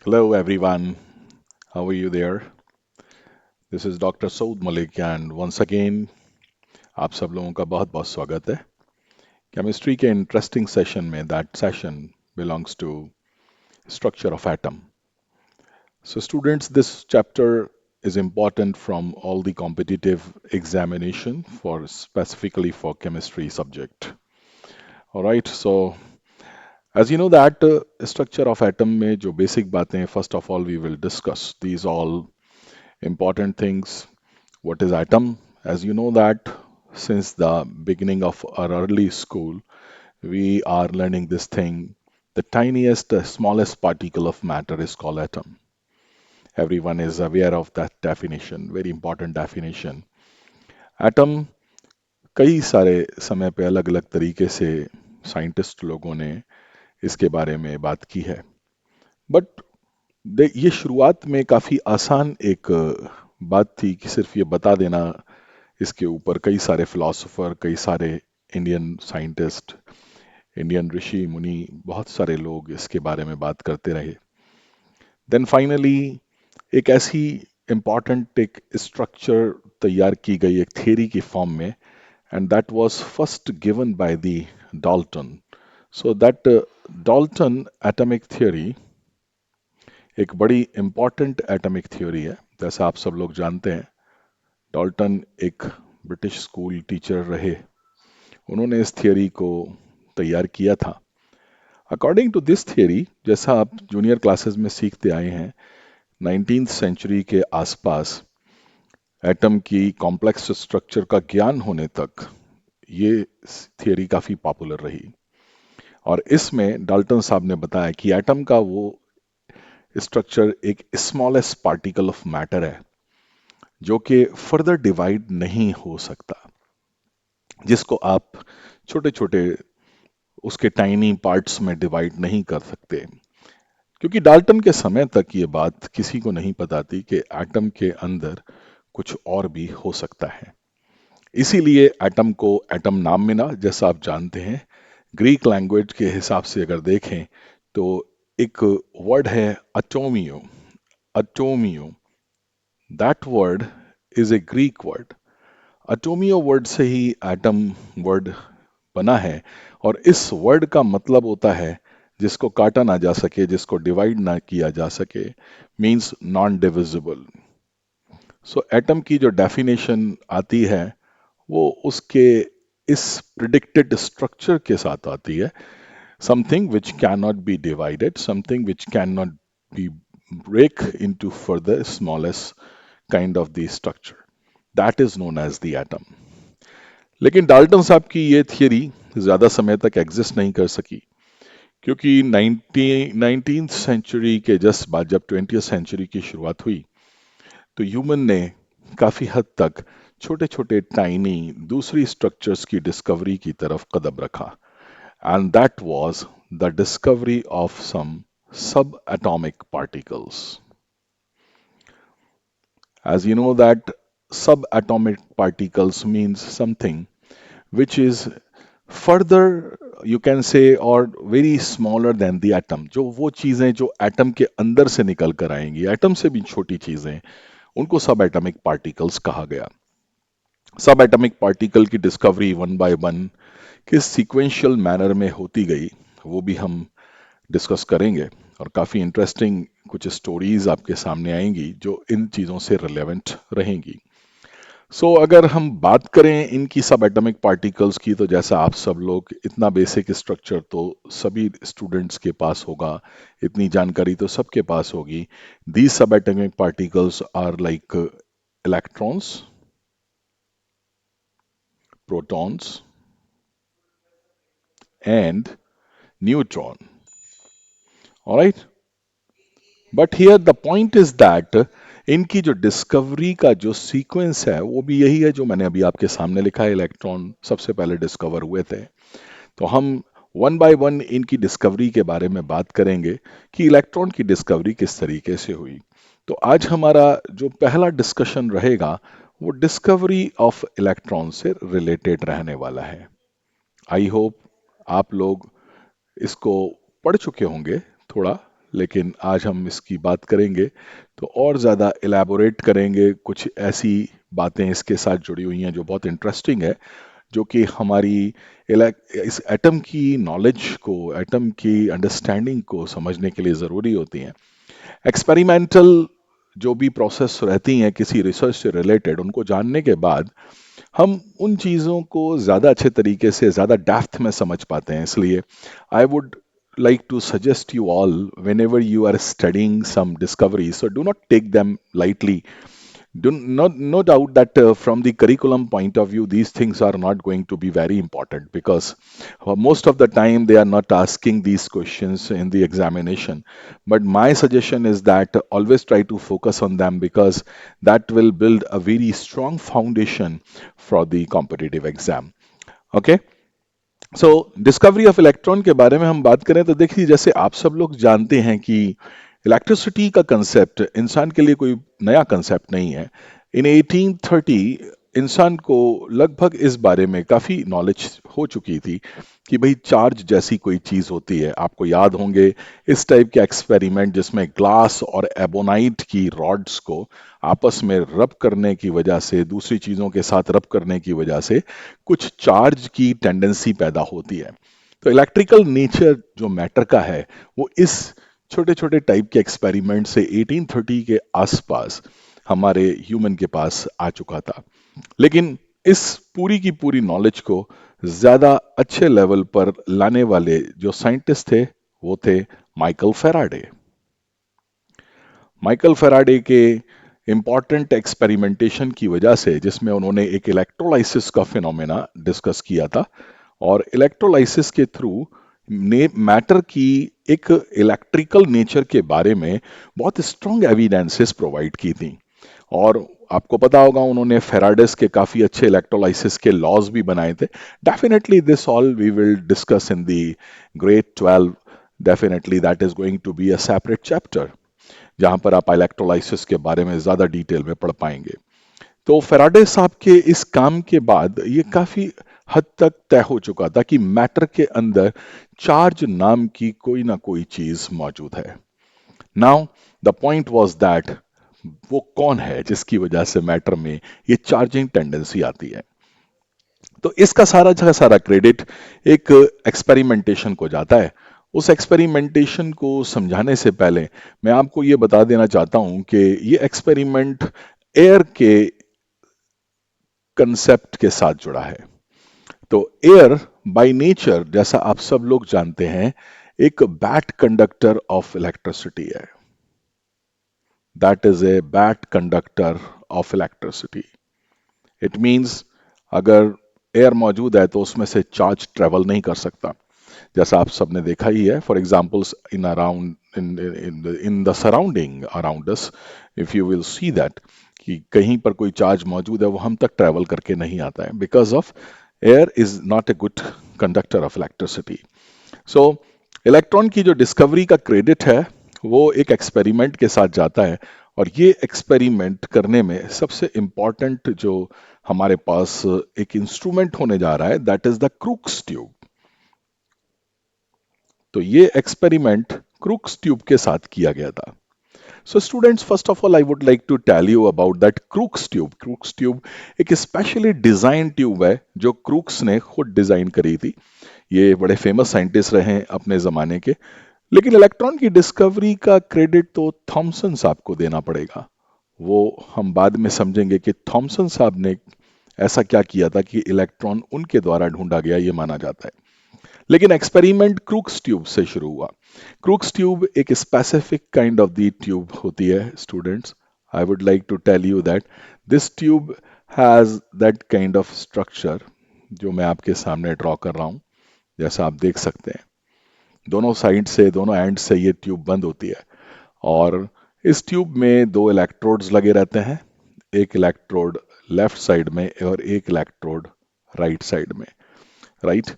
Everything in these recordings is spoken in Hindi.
Hello, everyone. How are you there? This is Dr. Saud Malik, and once again, आप सब लोगों का बहुत बहुत स्वागत है केमिस्ट्री के इंटरेस्टिंग सेशन में that session belongs to structure of atom. So, students, this chapter is important from all the competitive examination for specifically for chemistry subject. All right. So, as you know that structure of atom में जो basic बातें first of all we will discuss these all important things. What is atom? As you know that since the beginning of our early school, we are learning this thing. The tiniest, smallest particle of matter is called atom. Everyone is aware of that definition, very important definition. Atom कई सारे समय पे अलग अलग तरीके से साइंटिस्ट लोगों ने इसके बारे में बात की है बट ये शुरुआत में काफी आसान एक बात थी कि सिर्फ ये बता देना इसके ऊपर कई सारे फिलोसोफर कई सारे इंडियन साइंटिस्ट इंडियन ऋषि मुनि बहुत सारे लोग इसके बारे में बात करते रहे देन फाइनली एक ऐसी इम्पॉर्टेंट एक स्ट्रक्चर तैयार की गई एक थियरी की फॉर्म में and that was first given by the Dalton so that Dalton atomic theory एक बड़ी इम्पॉर्टेंट एटॉमिक थ्योरी है जैसा आप सब लोग जानते हैं डाल्टन एक ब्रिटिश स्कूल टीचर रहे उन्होंने इस थियरी को तैयार किया था अकॉर्डिंग टू दिस थियरी जैसा आप जूनियर क्लासेस में सीखते आए हैं 19th सेंचुरी के आसपास एटम की कॉम्प्लेक्स स्ट्रक्चर का ज्ञान होने तक ये थियरी काफी पॉपुलर रही और इसमें डाल्टन साहब ने बताया कि एटम का वो स्ट्रक्चर एक स्मॉलेस्ट पार्टिकल ऑफ मैटर है जो कि फर्दर डिवाइड नहीं हो सकता जिसको आप छोटे छोटे उसके टाइनी पार्ट्स में डिवाइड नहीं कर सकते क्योंकि डाल्टन के समय तक ये बात किसी को नहीं पता थी कि एटम के अंदर कुछ और भी हो सकता है इसीलिए एटम को एटम नाम मिला जैसा आप जानते हैं ग्रीक लैंग्वेज के हिसाब से अगर देखें तो एक वर्ड है अटोमियो अटोमियो that word is a Greek word अटोमियो वर्ड से ही एटम वर्ड बना है और इस वर्ड का मतलब होता है जिसको काटा ना जा सके जिसको डिवाइड ना किया जा सके मींस नॉन डिविजिबल सो एटम की जो डेफिनेशन आती है वो उसके इस प्रिडिक्टेड स्ट्रक्चर के साथ आती है something which can not be divided something which can not be break into further smallest kind of the structure that is known as the atom लेकिन डाल्टन साहब की ये थियरी ज्यादा समय तक एग्जिस्ट नहीं कर सकी क्योंकि 19th सेंचुरी के जस्ट बाद जब 20th सेंचुरी की शुरुआत हुई तो ह्यूमन ने काफी हद तक छोटे छोटे टाइनी दूसरी स्ट्रक्चर्स की डिस्कवरी की तरफ कदम रखा and that was the discovery of some सब atomic particles as you know that subatomic particles means something which is further you can say or very smaller than the atom जो वो चीजें जो एटम के अंदर से निकल कर आएंगी एटम से भी छोटी चीजें उनको सब एटॉमिक पार्टिकल्स कहा गया सब एटॉमिक पार्टिकल की डिस्कवरी वन बाय वन किस सीक्वेंशियल मैनर में होती गई वो भी हम डिस्कस करेंगे और काफी इंटरेस्टिंग कुछ स्टोरीज आपके सामने आएंगी जो इन चीजों से रिलेवेंट रहेंगी अगर हम बात करें इनकी सब एटॉमिक पार्टिकल्स की तो जैसा आप सब लोग इतना बेसिक स्ट्रक्चर तो सभी स्टूडेंट्स के पास होगा इतनी जानकारी तो सबके पास होगी दीज सब atomic particles are like electrons protons and neutron alright but here the point is that इनकी जो डिस्कवरी का जो सीक्वेंस है वो भी यही है जो मैंने अभी आपके सामने लिखा है इलेक्ट्रॉन सबसे पहले डिस्कवर हुए थे तो हम वन बाय वन इनकी डिस्कवरी के बारे में बात करेंगे कि इलेक्ट्रॉन की डिस्कवरी किस तरीके से हुई तो आज हमारा जो पहला डिस्कशन रहेगा वो डिस्कवरी ऑफ इलेक्ट्रॉन से रिलेटेड रहने वाला है आई होप आप लोग इसको पढ़ चुके होंगे थोड़ा लेकिन आज हम इसकी बात करेंगे तो और ज़्यादा एलैबोरेट करेंगे, कुछ ऐसी बातें इसके साथ जुड़ी हुई हैं जो बहुत इंटरेस्टिंग है, जो कि हमारी इस एटम की नॉलेज को, एटम की अंडरस्टैंडिंग को समझने के लिए ज़रूरी होती हैं। एक्सपेरिमेंटल जो भी प्रोसेस रहती हैं किसी रिसर्च से रिलेटेड, उनको जानने के बाद हम उन चीज़ों को ज़्यादा अच्छे तरीके से, ज़्यादा डेप्थ में समझ पाते हैं। इसलिए I would like to suggest you all, whenever you are studying some discoveries, so do not take them lightly. Do not, no doubt that from the curriculum point of view, these things are not going to be very important, because most of the time they are not asking these questions in the examination. But my suggestion is that always try to focus on them, because that will build a very strong foundation for the competitive exam. Okay. So discovery of electron के बारे में हम बात करें तो देखिए, जैसे आप सब लोग जानते हैं कि इलेक्ट्रिसिटी का कंसेप्ट इंसान के लिए कोई नया कंसेप्ट नहीं है। इन 1830 इंसान को लगभग इस बारे में काफी नॉलेज हो चुकी थी कि भाई चार्ज जैसी कोई चीज होती है। आपको याद होंगे इस टाइप के एक्सपेरिमेंट जिसमें ग्लास और एबोनाइट की रॉड्स को आपस में रब करने की वजह से, दूसरी चीजों के साथ रब करने की वजह से कुछ चार्ज की टेंडेंसी पैदा होती है। तो इलेक्ट्रिकल नेचर जो मैटर का है, वो इस छोटे छोटे टाइप के एक्सपेरिमेंट से 1830 के आसपास हमारे ह्यूमन के पास आ चुका था। लेकिन इस पूरी की पूरी नॉलेज को ज्यादा अच्छे लेवल पर लाने वाले जो साइंटिस्ट थे, वो थे माइकल फेराडे। माइकल फेराडे के इम्पॉर्टेंट एक्सपेरिमेंटेशन की वजह से, जिसमें उन्होंने एक इलेक्ट्रोलाइसिस का फिनोमेना डिस्कस किया था, और इलेक्ट्रोलाइसिस के थ्रू ने मैटर की एक इलेक्ट्रिकल नेचर के बारे में बहुत स्ट्रॉन्ग एविडेंसेस प्रोवाइड की थी। और आपको पता होगा उन्होंने फेराडेस के काफी अच्छे इलेक्ट्रोलाइसिस के लॉज भी बनाए थे। Definitely this all we will discuss in the grade 12। Definitely that is going to be a separate chapter, जहां पर आप इलेक्ट्रोलाइसिस के बारे में ज्यादा डिटेल में पढ़ पाएंगे। तो फेराडे साहब के इस काम के बाद ये काफी हद तक तय हो चुका था कि मैटर के अंदर चार्ज नाम की कोई ना कोई चीज मौजूद है। Now the point was that वो कौन है जिसकी वजह से मैटर में ये चार्जिंग टेंडेंसी आती है। तो इसका सारा का सारा क्रेडिट एक एक्सपेरिमेंटेशन को जाता है। उस एक्सपेरिमेंटेशन को समझाने से पहले मैं आपको ये बता देना चाहता हूं कि ये एक्सपेरिमेंट एयर के कंसेप्ट के साथ जुड़ा है। तो एयर बाय नेचर, जैसा आप सब लोग जानते हैं, एक बैड कंडक्टर ऑफ इलेक्ट्रिसिटी है। That is a bad conductor of electricity. It means अगर एयर मौजूद है तो उसमें से चार्ज ट्रेवल नहीं कर सकता, जैसा आप सबने देखा ही है। For examples in around in the surrounding around us, if you will see that कि कहीं पर कोई चार्ज मौजूद है, वो हम तक ट्रेवल करके नहीं आता है, because of air is not a good conductor of electricity. So electron की जो डिस्कवरी का क्रेडिट है, वो एक एक्सपेरिमेंट के साथ जाता है। और ये एक्सपेरिमेंट करने में सबसे इंपॉर्टेंट जो हमारे पास एक इंस्ट्रूमेंट होने जा रहा है, that is the crooks tube. तो ये एक्सपेरिमेंट क्रूक्स ट्यूब के साथ किया गया था। So students, first of all I would like to tell you about that Crookes tube. Crookes tube एक स्पेशली डिजाइन ट्यूब है जो क्रूक्स ने खुद डिजाइन करी थी। ये बड़े फेमस साइंटिस्ट रहे हैं अपने जमाने के। लेकिन इलेक्ट्रॉन की डिस्कवरी का क्रेडिट तो थॉमसन साहब को देना पड़ेगा। वो हम बाद में समझेंगे कि थॉमसन साहब ने ऐसा क्या किया था कि इलेक्ट्रॉन उनके द्वारा ढूंढा गया, ये माना जाता है। लेकिन एक्सपेरिमेंट क्रूक्स ट्यूब से शुरू हुआ। क्रूक्स ट्यूब एक specific kind of the tube होती है students. I would like to tell you that this tube has that kind of structure जो मैं आपके सामने ड्रॉ कर रहा हूं। जैसा आप देख सकते हैं, दोनों साइड से, दोनों एंड से ये ट्यूब बंद होती है, और इस ट्यूब में दो इलेक्ट्रोड्स लगे रहते हैं। एक इलेक्ट्रोड लेफ्ट साइड में और एक इलेक्ट्रोड राइट साइड में, राइट।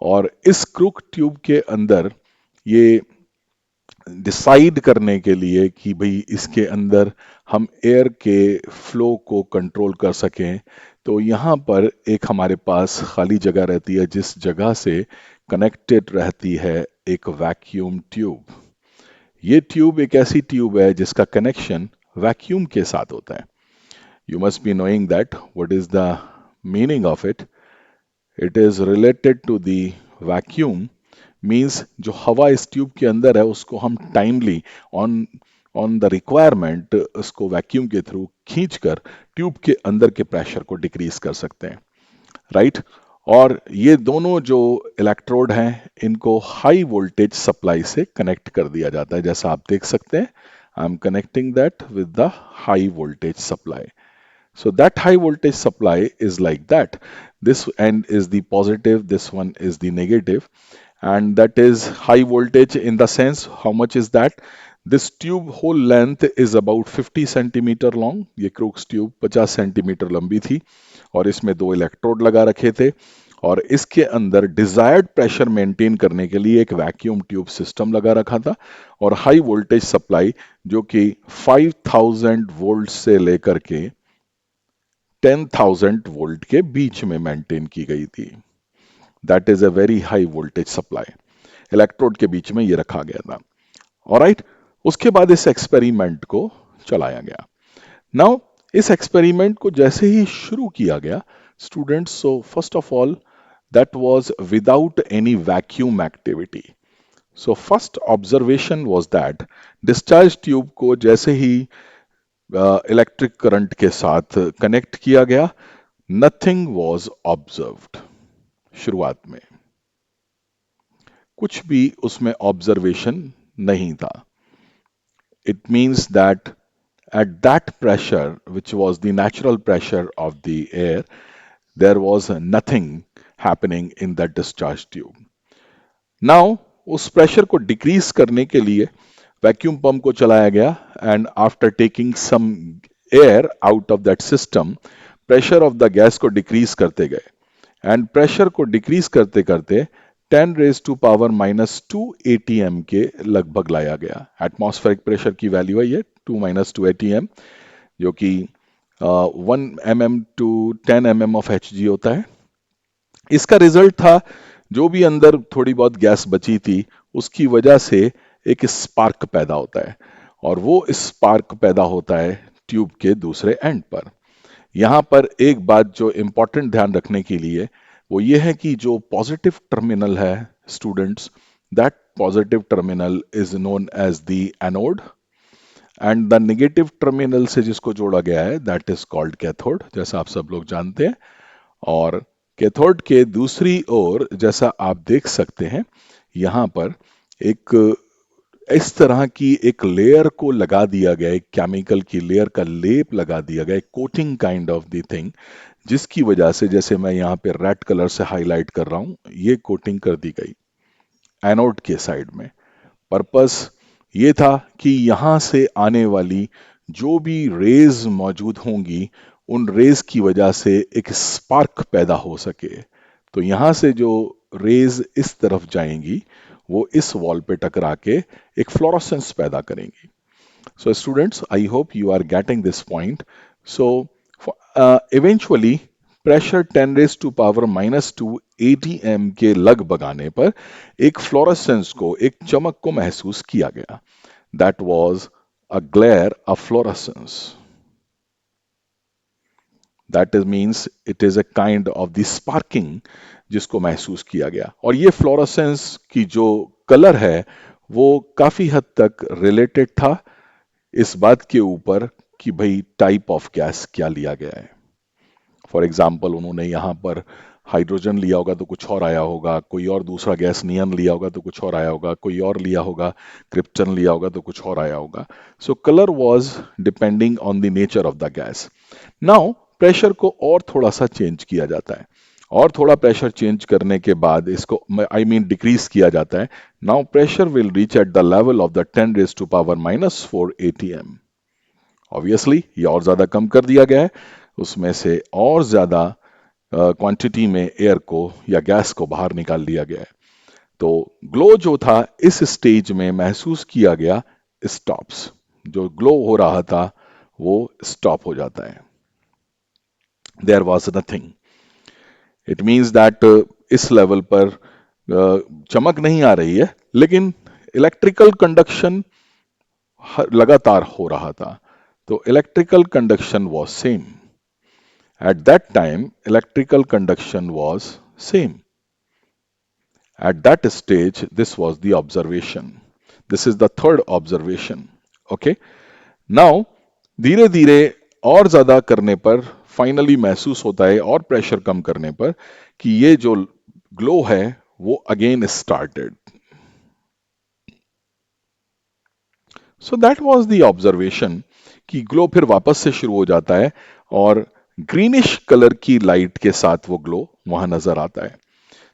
और इस क्रूक ट्यूब के अंदर ये डिसाइड करने के लिए कि भाई इसके अंदर हम एयर के फ्लो को कंट्रोल कर सकें, तो यहाँ पर एक हमारे पास खाली जगह रहती है, जिस जगह से कनेक्टेड रहती है एक वैक्यूम ट्यूब। ये ट्यूब एक ऐसी ट्यूब है जिसका कनेक्शन वैक्यूम के साथ होता है. You must be knowing that. What is the meaning of it? It is related to the vacuum. Means जो हवा इस ट्यूब के अंदर है उसको हम timely on on the requirement उसको वैक्यूम के थ्रू खींचकर ट्यूब के अंदर के प्रेशर को डिक्रीज कर सकते हैं, राइट. और ये दोनों जो इलेक्ट्रोड हैं इनको हाई वोल्टेज सप्लाई से कनेक्ट कर दिया जाता है, जैसा आप देख सकते हैं. I am connecting that with the high voltage supply. So that high voltage supply is like that. This end is the positive, this one is the negative, and that is high voltage in the sense how much is that? This tube whole length is about 50 centimetre long. ये क्रूक्स ट्यूब 50 सेंटीमीटर लंबी थी और इसमें दो इलेक्ट्रोड लगा रखे थे और इसके अंदर डिजायर्ड प्रेशर मेंटेन करने के लिए एक वैक्यूम ट्यूब सिस्टम लगा रखा था और हाई वोल्टेज सप्लाई जो कि 5000 वोल्ट से लेकर के 10,000 वोल्ट के बीच में मेंटेन की गई थी. That is a very high voltage supply. Electrode के बीच में ये रखा गया था. ऑलराइट. उसके बाद इस एक्सपेरिमेंट को चलाया गया. नाउ इस एक्सपेरिमेंट को जैसे ही शुरू किया गया students, so first of all that was without any vacuum activity. So first observation was that discharge tube को जैसे ही इलेक्ट्रिक करंट के साथ कनेक्ट किया गया, नथिंग वॉज ऑब्जर्व्ड. शुरुआत में कुछ भी उसमें ऑब्जर्वेशन नहीं था. It means that at that pressure, which was the natural pressure of the air, there was nothing happening in that discharge tube. Now, उस प्रेशर को डिक्रीज करने के लिए वैक्यूम पंप को चलाया गया and after taking some air out of that system pressure of the gas को डिक्रीज करते गए एंड प्रेशर को डिक्रीज करते करते 10 रेज टू पावर -2 atm के लगभग लाया गया. एटमॉस्फेरिक प्रेशर की वैल्यू है ये 2 atm जो कि 1 mm to 10 mm of Hg होता है. इसका रिजल्ट था जो भी अंदर थोड़ी बहुत गैस बची थी उसकी वजह से एक स्पार्क पैदा होता है और वो स्पार्क पैदा होता है ट्यूब के दूसरे एंड पर. यहां पर एक बात जो इंपॉर्टेंट ध्यान रखने के लिए वो ये है कि जो पॉजिटिव टर्मिनल है students, that positive terminal is known as the anode and the negative terminal से जिसको जोड़ा गया है दैट इज कॉल्ड कैथोड, जैसा आप सब लोग जानते हैं. और कैथोड के दूसरी ओर जैसा आप देख सकते हैं यहां पर एक इस तरह की एक लेयर को लगा दिया गया, एक केमिकल की लेयर का लेप लगा दिया गया, coating kind of the thing, जिसकी वजह से जैसे मैं यहाँ पे रेड कलर से हाईलाइट कर रहा हूं ये कोटिंग कर दी गई एनोड के साइड में. पर्पस ये था कि यहां से आने वाली जो भी रेज मौजूद होंगी उन रेज की वजह से एक स्पार्क पैदा हो सके. तो यहां से जो रेज इस तरफ जाएंगी वो इस वॉल पे टकरा के एक फ्लोरोसेंस पैदा करेंगी. So students, I hope you are getting this point. So eventually pressure 10 raise to power -2 atm के लगभग आने पर एक फ्लोरेसेंस को, एक चमक को महसूस किया गया. That was a glare, a fluorescence. That is means it is a kind of the sparking जिसको महसूस किया गया. और ये फ्लोरेसेंस की जो कलर है वो काफी हद तक रिलेटेड था इस बात के ऊपर कि भाई टाइप ऑफ गैस क्या लिया गया है. फॉर एग्जाम्पल उन्होंने यहाँ पर हाइड्रोजन लिया होगा तो कुछ और आया होगा, कोई और दूसरा गैस नियन लिया होगा तो कुछ और आया होगा, कोई और लिया होगा क्रिप्टन लिया होगा तो कुछ और आया होगा. So colour was depending on the nature of the gas. Now pressure को और थोड़ा सा चेंज किया जाता है और थोड़ा प्रेशर चेंज करने के बाद इसको आई मीन डिक्रीज किया जाता है. Now pressure will reach at the level of the 10 raise to power -4 atm. Obviously ये और ज्यादा कम कर दिया गया है, उसमें से और ज्यादा क्वांटिटी में एयर को या गैस को बाहर निकाल लिया गया है. तो ग्लो जो था इस स्टेज में महसूस किया गया स्टॉप्स. जो ग्लो हो रहा था वो स्टॉप हो जाता है. There was nothing. It means that इस लेवल पर चमक नहीं आ रही है लेकिन इलेक्ट्रिकल कंडक्शन लगातार हो रहा था, तो electrical conduction was same. At that time electrical conduction was same. At that stage, this was the observation. This is the third observation. Okay. Now, धीरे धीरे और ज्यादा करने पर फाइनली महसूस होता है, और प्रेशर कम करने पर, कि ये जो ग्लो है वो again started. So that was the observation कि ग्लो फिर वापस से शुरू हो जाता है, और ग्रीनिश कलर की लाइट के साथ वो ग्लो वहां नजर आता है.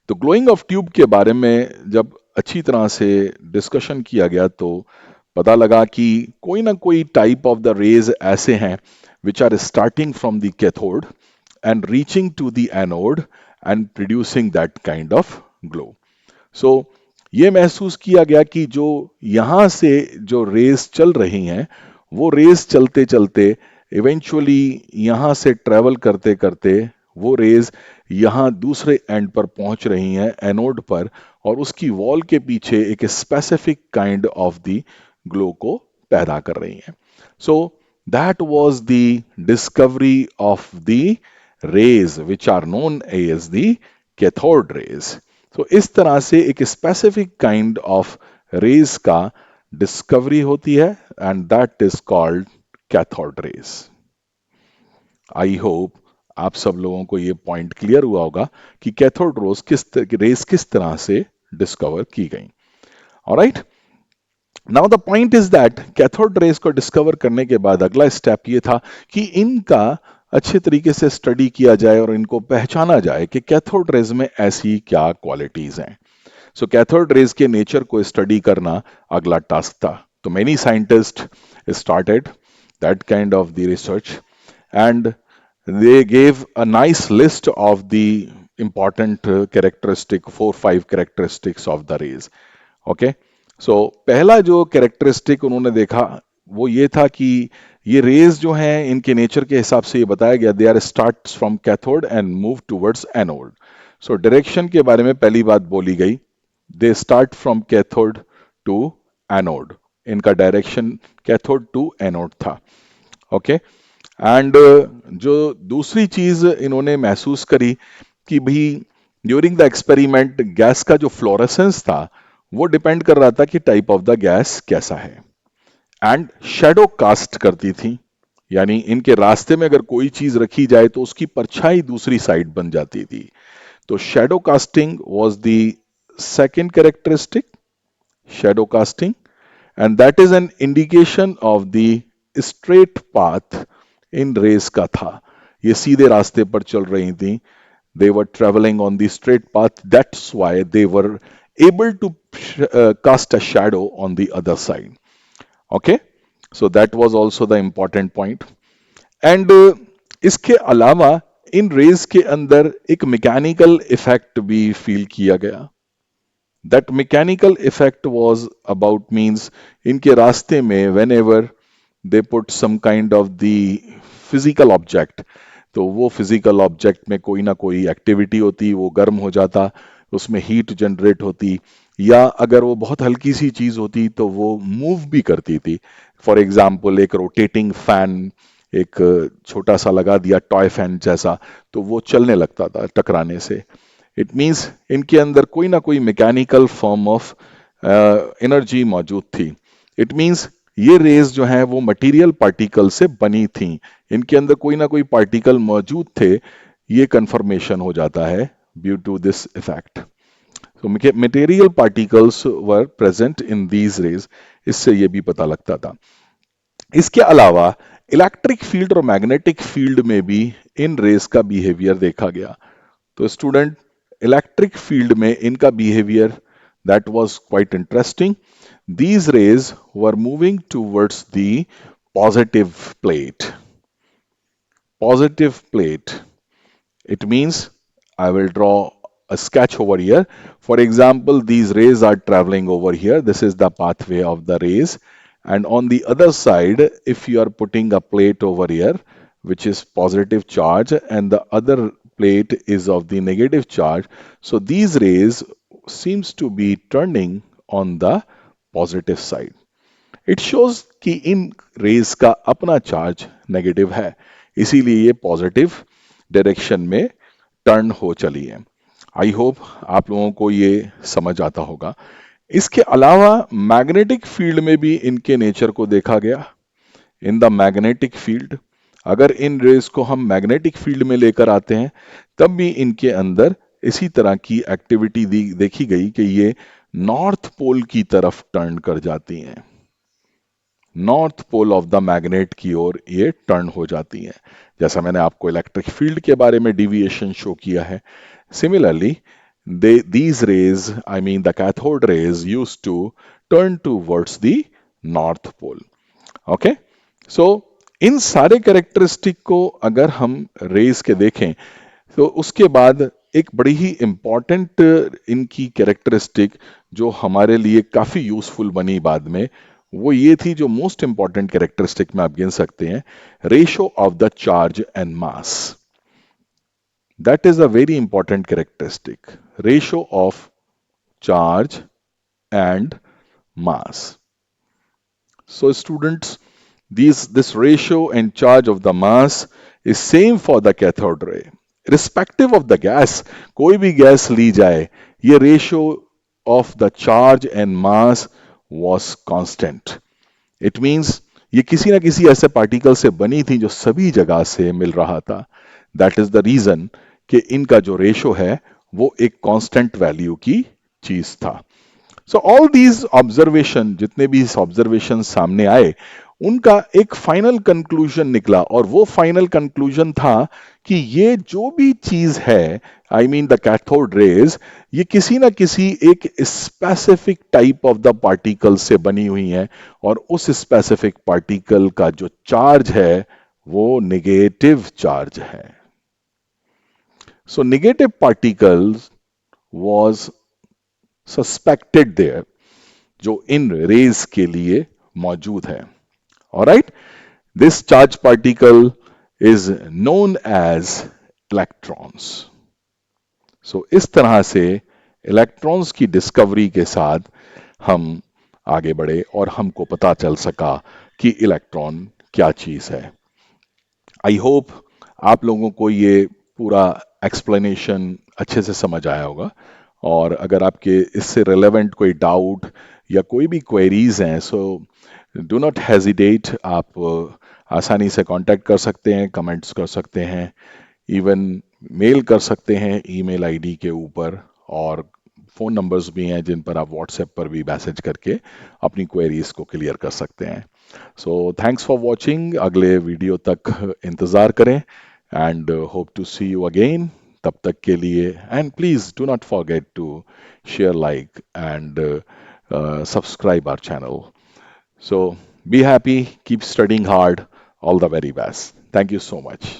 तो ग्लोइंग ऑफ ट्यूब के बारे में जब अच्छी तरह से डिस्कशन किया गया, तो पता लगा कि कोई ना कोई टाइप ऑफ द रेज ऐसे हैं which are starting from the cathode and reaching to the anode and producing that kind of glow. So ये महसूस किया गया कि जो यहाँ से जो रेस चल रही हैं, वो रेस चलते चलते इवेंचुअली यहाँ से ट्रेवल करते करते वो रेज यहाँ दूसरे एंड पर पहुंच रही हैं, एनोड पर, और उसकी वॉल के पीछे एक specific kind of the glow को पैदा कर रही हैं. So that was the discovery of the rays which are known as the cathode rays. तो इस तरह से एक स्पेसिफिक काइंड ऑफ रेज का डिस्कवरी होती है, and that is called cathode rays. I hope आप सब लोगों को ये पॉइंट क्लियर हुआ होगा कि कैथोड रेज किस तरह से डिस्कवर की गई. Alright. Now the point is that cathode rays को डिस्कवर करने के बाद अगला स्टेप ये था कि इनका अच्छे तरीके से स्टडी किया जाए और इनको पहचाना जाए कि कैथोड रेज में ऐसी क्या क्वालिटीज हैं. सो कैथोड रेज के नेचर को स्टडी करना अगला टास्क था. तो many scientist started that kind of the research, and they gave a nice list of the important characteristic, 4 5 characteristics of the rays. Okay. So पहला जो कैरेक्टरिस्टिक उन्होंने देखा वो ये था कि ये रेज जो हैं इनके नेचर के हिसाब से ये बताया गया, they are start from cathode and move towards anode. So direction के बारे में पहली बात बोली गई, they start from cathode to anode. इनका डायरेक्शन कैथोड टू एनोड था. ओके. एंड जो दूसरी चीज इन्होंने महसूस करी कि भाई ड्यूरिंग द एक्सपेरिमेंट गैस का जो फ्लोरेसेंस था वो डिपेंड कर रहा था कि टाइप ऑफ द गैस कैसा है, एंड शेडो कास्ट करती थी. यानी इनके रास्ते में अगर कोई चीज रखी जाए तो उसकी परछाई दूसरी साइड बन जाती थी. तो shadow casting was the second characteristic, shadow casting, and that is an indication of the straight path in rays का था. ये सीधे रास्ते पर चल रही थी. They were traveling on the straight path. That's why they were able to cast a shadow on the other side. Okay, so that was also the important point. And इसके अलावा इन रेज के अंदर एक मैकेनिकल इफेक्ट भी फील किया गया. That mechanical effect was about means इनके रास्ते में whenever they put some kind of the physical object, तो वो फिजिकल ऑब्जेक्ट में कोई ना कोई एक्टिविटी होती, वो गर्म हो जाता, उसमें हीट जनरेट होती, या अगर वो बहुत हल्की सी चीज होती तो वो मूव भी करती थी. फॉर एग्जाम्पल एक रोटेटिंग फैन एक छोटा सा लगा दिया टॉय फैन जैसा, तो वो चलने लगता था टकराने से. इट मीन्स इनके अंदर कोई ना कोई मैकेनिकल फॉर्म ऑफ एनर्जी मौजूद थी. इट मीन्स ये रेज जो हैं वो मटेरियल पार्टिकल से बनी थी, इनके अंदर कोई ना कोई पार्टिकल मौजूद थे, ये कंफर्मेशन हो जाता है ड्यू टू दिस इफेक्ट. तो material particles were present in these raise, इससे ये भी पता लगता था. इसके अलावा इलेक्ट्रिक फील्ड और मैग्नेटिक फील्ड में भी इन रेज का बिहेवियर देखा गया. तो स्टूडेंट, इलेक्ट्रिक फील्ड में इनका behaviour that was quite interesting. These rays were moving towards the positive plate. Positive plate. It means I will draw a sketch over here. For example, these rays are traveling over here. This is the pathway of the rays. And on the other side, if you are putting a plate over here, which is positive charge, and the other plate is of the negative charge, so these rays seems to be turning on the positive side. It shows कि इन रेज का अपना चार्ज नेगेटिव है, इसीलिए ये पॉजिटिव डायरेक्शन में टर्न हो चली है। आई होप आप लोगों को ये समझ आता होगा। इसके अलावा मैग्नेटिक फील्ड में भी इनके नेचर को देखा गया। इन द मैग्नेटिक फील्ड, अगर इन रेस को हम मैग्नेटिक फील्ड में लेकर आते हैं तब भी इनके अंदर इसी तरह की एक्टिविटी देखी गई कि ये नॉर्थ पोल की तरफ टर्न कर जाती हैं। North pole of the magnet की ओर ये टर्न हो जाती हैं। जैसा मैंने आपको इलेक्ट्रिक फील्ड के बारे में डिविएशन शो किया है, similarly these rays, I mean the cathode rays, used to turn towards the north pole. Okay, so इन सारे कैरेक्टरिस्टिक को अगर हम रेस के देखें तो उसके बाद एक बड़ी ही इंपॉर्टेंट इनकी कैरेक्टरिस्टिक जो हमारे लिए काफी यूजफुल बनी बाद में, वो ये थी, जो मोस्ट इंपॉर्टेंट कैरेक्टरिस्टिक में आप गिन सकते हैं, ratio of the charge and mass. That is a very important characteristic, ratio of charge and mass. So students, this ratio and charge of the mass is same for the cathode ray. Respective of the gas, कोई भी गैस ली जाए, ये ratio of the charge and mass was constant. It means ये किसी ना किसी ऐसे पार्टिकल से बनी थी जो सभी जगह से मिल रहा था। दैट इज द रीजन कि इनका जो रेशो है वो एक कांस्टेंट वैल्यू की चीज था। सो ऑल दीज ऑब्जर्वेशन, जितने भी इस ऑब्जर्वेशन सामने आए, उनका एक फाइनल कंक्लूजन निकला, और वो फाइनल कंक्लूजन था कि ये जो भी चीज है, I mean the cathode raise, ये किसी ना किसी एक specific type of the particle से बनी हुई है, और उस स्पेसिफिक पार्टिकल का जो चार्ज है वो नेगेटिव चार्ज है। So negative particles was suspected there, जो इन रेज के लिए मौजूद है। Alright, this charge particle is known as electrons. So इस तरह से इलेक्ट्रॉन्स की डिस्कवरी के साथ हम आगे बढ़े और हमको पता चल सका कि इलेक्ट्रॉन क्या चीज है। आई होप आप लोगों को ये पूरा एक्सप्लेनेशन अच्छे से समझ आया होगा, और अगर आपके इससे रिलेवेंट कोई डाउट या कोई भी क्वेरीज हैं, सो डू नॉट हेजिटेट, आप आसानी से कांटेक्ट कर सकते हैं, कमेंट्स कर सकते हैं, इवन मेल कर सकते हैं ईमेल आईडी के ऊपर, और फोन नंबर्स भी हैं जिन पर आप व्हाट्सएप पर भी मैसेज करके अपनी क्वेरीज को क्लियर कर सकते हैं। सो थैंक्स फॉर वॉचिंग, अगले वीडियो तक इंतज़ार करें, and hope to see you again. तब तक के लिए, and please do not forget to share, like and subscribe our channel. So be happy, keep studying hard, all the very best. Thank you so much.